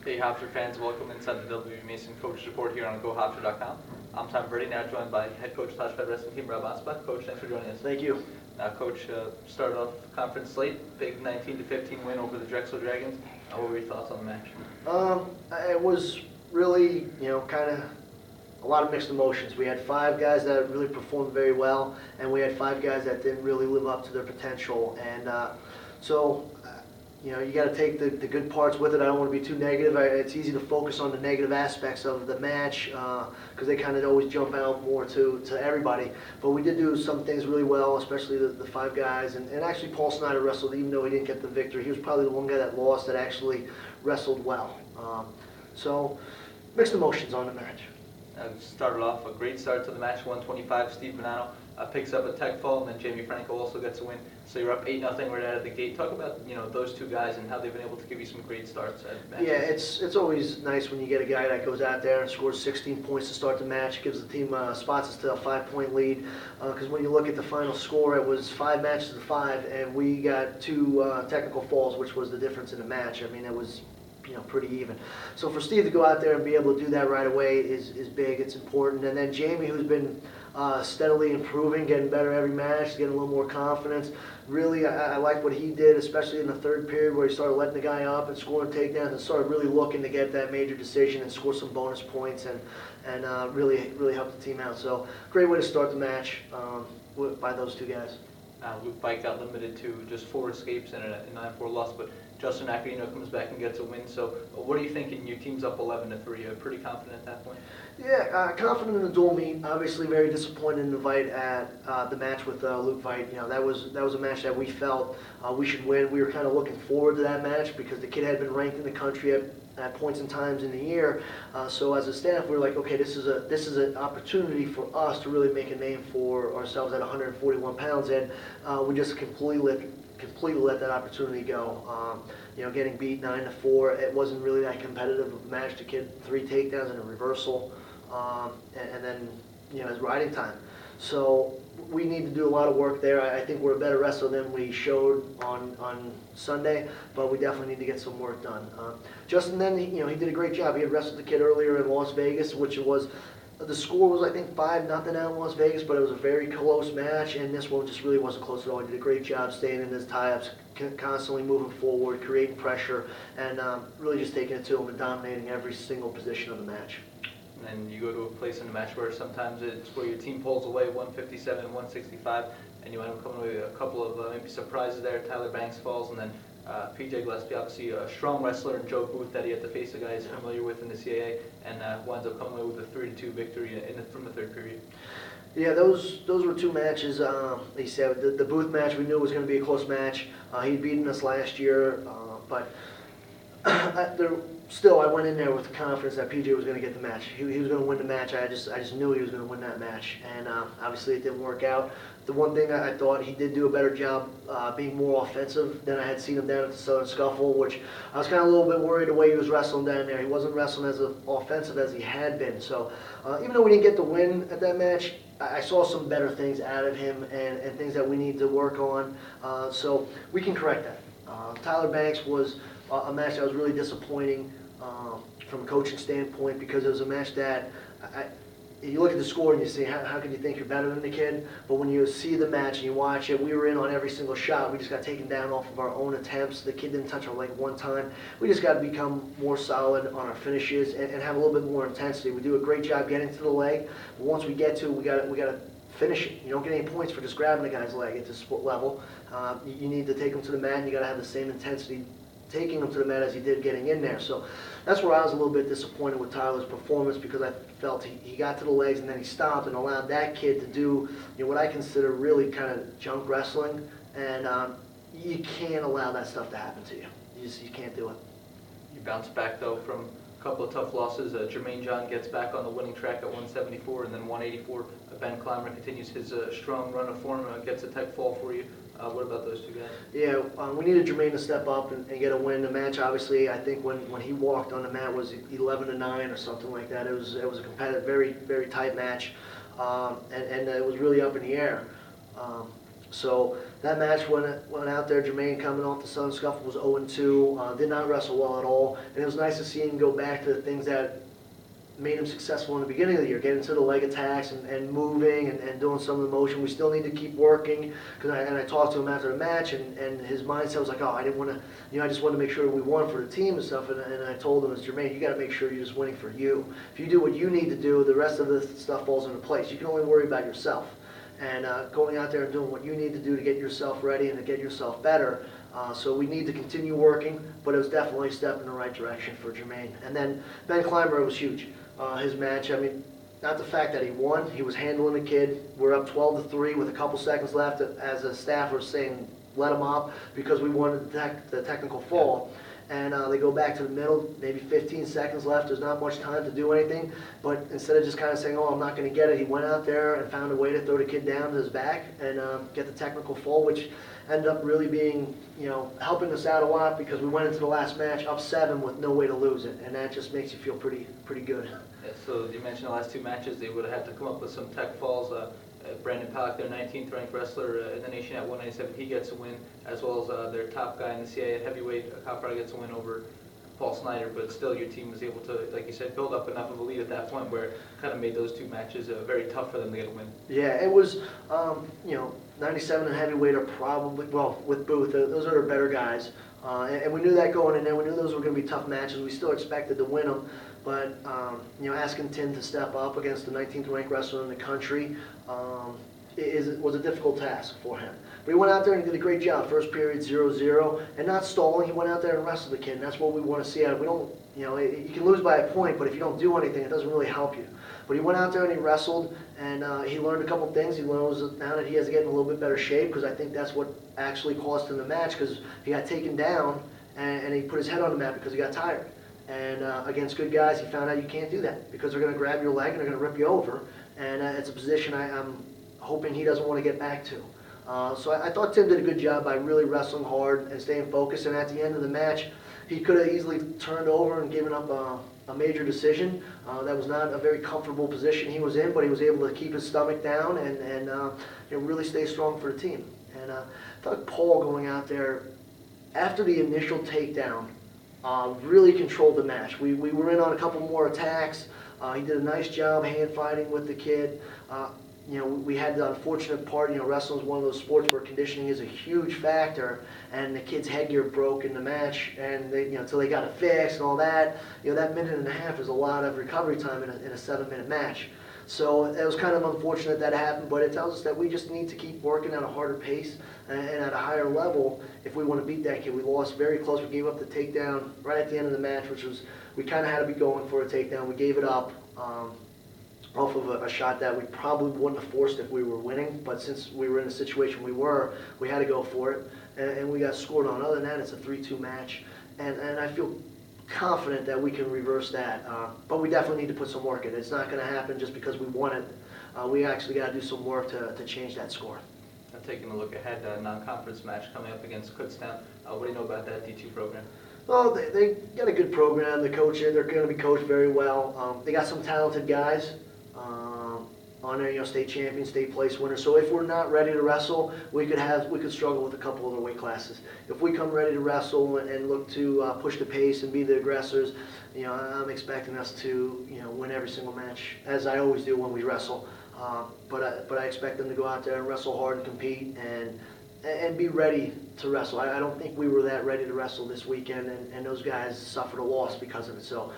Hey Hofstra fans, welcome inside the W.B. Mason Coach Report here on GoHofstra.com. I'm Tom Brady, now joined by head coach of Hofstra Wrestling Team, Rob Anspach. Coach, thanks for joining us. Thank you. Now, Coach, started off conference slate, big 19-15 win over the Drexel Dragons. What were your thoughts on the match? It was really, kind of a lot of mixed emotions. We had 5 guys that really performed very well, and we had 5 guys that didn't really live up to their potential. And you got to take the good parts with it. I don't want to be too negative. It's easy to focus on the negative aspects of the match because they kind of always jump out more to everybody. But we did do some things really well, especially the 5 guys. And actually Paul Snyder wrestled, even though he didn't get the victory. He was probably the one guy that lost that actually wrestled well. So mixed emotions on the match. Started off a great start to the match, 125. Steve Bonanno picks up a tech fall, and then Jamie Franco also gets a win. So you're up 8-0 right out of the gate. Talk about those 2 guys and how they've been able to give you some great starts at matches. Yeah, it's always nice when you get a guy that goes out there and scores 16 points to start the match, gives the team spots us to a 5-point lead. Because when you look at the final score, it was 5 matches to 5, and we got 2 technical falls, which was the difference in the match. I mean, it was pretty even. So for Steve to go out there and be able to do that right away is big. It's important. And then Jamie, who's been steadily improving, getting better every match, getting a little more confidence. Really, I like what he did, especially in the 3rd period where he started letting the guy up and scoring takedowns and started really looking to get that major decision and score some bonus points and really help the team out. So great way to start the match by those 2 guys. Luke Bike got limited to just 4 escapes and a 9-4 loss, but Justin Accarino comes back and gets a win. So what are you thinking? Your team's up 11-3. Are you pretty confident at that point? Yeah, confident in the dual meet. Obviously, very disappointed in the fight at the match with Luke Veit. That was a match that we felt we should win. We were kind of looking forward to that match because the kid had been ranked in the country at points and times in the year. So as a staff, we were like, okay, this is an opportunity for us to really make a name for ourselves at 141 pounds, and we just completely let that opportunity go. Getting beat 9-4, it wasn't really that competitive of a match. The kid 3 takedowns and a reversal, and then his riding time. So we need to do a lot of work there. I think we're a better wrestler than we showed on Sunday, but we definitely need to get some work done. Justin, then he did a great job. He had wrestled the kid earlier in Las Vegas, which was. The score was, I think, 5-0 out in Las Vegas, but it was a very close match, and this one just really wasn't close at all. He did a great job staying in his tie-ups, constantly moving forward, creating pressure, and really just taking it to him and dominating every single position of the match. And you go to a place in the match where sometimes it's where your team pulls away 157 and 165, and you end up coming away with a couple of maybe surprises there. Tyler Banks falls, and then PJ Gillespie, obviously a strong wrestler, and Joe Booth that he had to face a guy he's familiar with in the CAA, and winds up coming away with a 3-2 victory from the 3rd period. Yeah, those were 2 matches. He said the Booth match, we knew it was going to be a close match. He'd beaten us last year, but still, I went in there with the confidence that PJ was going to get the match. He was going to win the match. I just knew he was going to win that match, and obviously it didn't work out. The one thing I thought he did do a better job being more offensive than I had seen him down at the Southern Scuffle, which I was kind of a little bit worried the way he was wrestling down there. He wasn't wrestling as offensive as he had been. So even though we didn't get the win at that match, I saw some better things out of him and things that we need to work on. So we can correct that. Tyler Banks was a match that was really disappointing from a coaching standpoint because it was a match that you look at the score and you say, how can you think you're better than the kid? But when you see the match and you watch it, we were in on every single shot. We just got taken down off of our own attempts. The kid didn't touch our leg one time. We just got to become more solid on our finishes and have a little bit more intensity. We do a great job getting to the leg, but once we get to it, we got to finish it. You don't get any points for just grabbing the guy's leg at this sport level. You need to take him to the mat, and you got to have the same intensity taking him to the mat as he did getting in there. So that's where I was a little bit disappointed with Tyler's performance because I felt he got to the legs and then he stopped and allowed that kid to do what I consider really kind of junk wrestling, and you can't allow that stuff to happen to you. You can't do it. You bounce back though from a couple of tough losses. Jermaine John gets back on the winning track at 174, and then 184. Ben Clymer continues his strong run of form, gets a tech fall for you. What about those 2 guys? Yeah, we needed Jermaine to step up and get a win. The match, obviously, I think when he walked on the mat was 11-9 or something like that. It was a competitive, very very tight match, and it was really up in the air. So that match went out there. Jermaine, coming off the Southern Scuffle, was 0-2, did not wrestle well at all, and it was nice to see him go back to the things that made him successful in the beginning of the year, getting to the leg attacks and moving and doing some of the motion. We still need to keep working, and I talked to him after the match, and his mindset was like, oh, I didn't want to, I just wanted to make sure we won for the team and stuff, and I told him, as Jermaine, you got to make sure you're just winning for you. If you do what you need to do, the rest of the stuff falls into place. You can only worry about yourself. And going out there and doing what you need to do to get yourself ready and to get yourself better. So we need to continue working, but it was definitely a step in the right direction for Jermaine. And then Ben Clymer was huge. His match, I mean, not the fact that he won, he was handling the kid. We're up 12-3 with a couple seconds left. As a staff, we're saying let him up because we wanted the technical fall. And they go back to the middle, maybe 15 seconds left. There's not much time to do anything. But instead of just kind of saying, oh, I'm not going to get it, he went out there and found a way to throw the kid down to his back and get the technical fall, which ended up really being, helping us out a lot because we went into the last match up 7 with no way to lose it. And that just makes you feel pretty good. Yeah, so you mentioned the last 2 matches, they would have had to come up with some tech falls. Brandon Pollock, their 19th ranked wrestler in the nation at 197, he gets a win, as well as their top guy in the CAA at heavyweight, Kyle Frey, gets a win over Paul Snyder. But still, your team was able to, like you said, build up enough of a lead at that point where it kind of made those 2 matches very tough for them to get a win. Yeah, it was, 97 and heavyweight are probably, well, with Booth, those are their better guys. And we knew that going in there. We knew those were going to be tough matches. We still expected to win them. But, asking Tim to step up against the 19th ranked wrestler in the country was a difficult task for him. But he went out there and did a great job. First period, 0-0, and not stalling. He went out there and wrestled the kid, and that's what we want to see out of him. We don't, you can lose by a point, but if you don't do anything, it doesn't really help you. But he went out there and he wrestled, and he learned a couple things. He learned now that he has to get in a little bit better shape, because I think that's what actually cost him the match, because he got taken down, and he put his head on the mat because he got tired. And against good guys, he found out you can't do that because they're going to grab your leg and they're going to rip you over. And it's a position I'm hoping he doesn't want to get back to. So I thought Tim did a good job by really wrestling hard and staying focused. And at the end of the match, he could have easily turned over and given up a major decision. That was not a very comfortable position he was in, but he was able to keep his stomach down and really stay strong for the team. And I thought Paul going out there, after the initial takedown, really controlled the match. We were in on a couple more attacks. He did a nice job hand fighting with the kid. We had the unfortunate part, wrestling is one of those sports where conditioning is a huge factor, and the kid's headgear broke in the match, and they, until they got it fixed and all that, that minute and a half is a lot of recovery time in a 7-minute match. So it was kind of unfortunate that happened, but it tells us that we just need to keep working at a harder pace and at a higher level if we want to beat that kid. We lost very close. We gave up the takedown right at the end of the match, which was, we kind of had to be going for a takedown. We gave it up off of a shot that we probably wouldn't have forced if we were winning, but since we were in the situation we had to go for it, and we got scored on. Other than that, it's a 3-2 match, and I feel confident that we can reverse that, but we definitely need to put some work in. It's not going to happen just because we won it. We actually got to do some work to change that score. Now, taking a look ahead, non-conference match coming up against Kutztown. What do you know about that D2 program? Well, they got a good program. The coaches, they're going to be coached very well. They got some talented guys on there, state champions, state place winners. So if we're not ready to wrestle, we could struggle with a couple of the weight classes. If we come ready to wrestle and look to push the pace and be the aggressors, I'm expecting us to win every single match, as I always do when we wrestle. But I expect them to go out there and wrestle hard and compete and be ready to wrestle. I don't think we were that ready to wrestle this weekend, and those guys suffered a loss because of it. So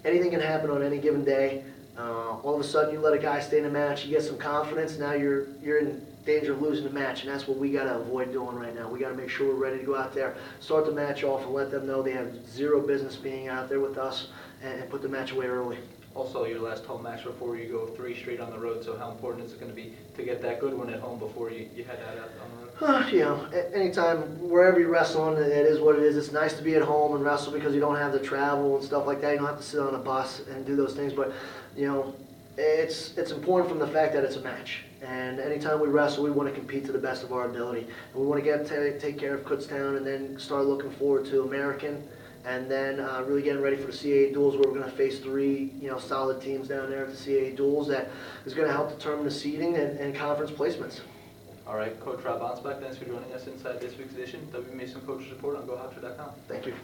anything can happen on any given day. All of a sudden, you let a guy stay in a match, you get some confidence, now you're in danger of losing the match, and that's what we got to avoid doing right now. We got to make sure we're ready to go out there, start the match off, and let them know they have zero business being out there with us, and put the match away early. Also, your last home match before you go 3 straight on the road, so how important is it going to be to get that good one at home before you head out on the road? Anytime, wherever you're wrestling, it is what it is. It's nice to be at home and wrestle because you don't have to travel and stuff like that. You don't have to sit on a bus and do those things, but it's important from the fact that it's a match. And anytime we wrestle, we want to compete to the best of our ability. And we want to take care of Kutztown and then start looking forward to American, and then really getting ready for the CAA duels, where we're going to face 3 solid teams down there at the CAA duels that is going to help determine the seeding and conference placements. All right, Coach Rob Anspach, thanks for joining us inside this week's edition, W.B. Mason Coaches Report on GoHofstra.com. Thank you.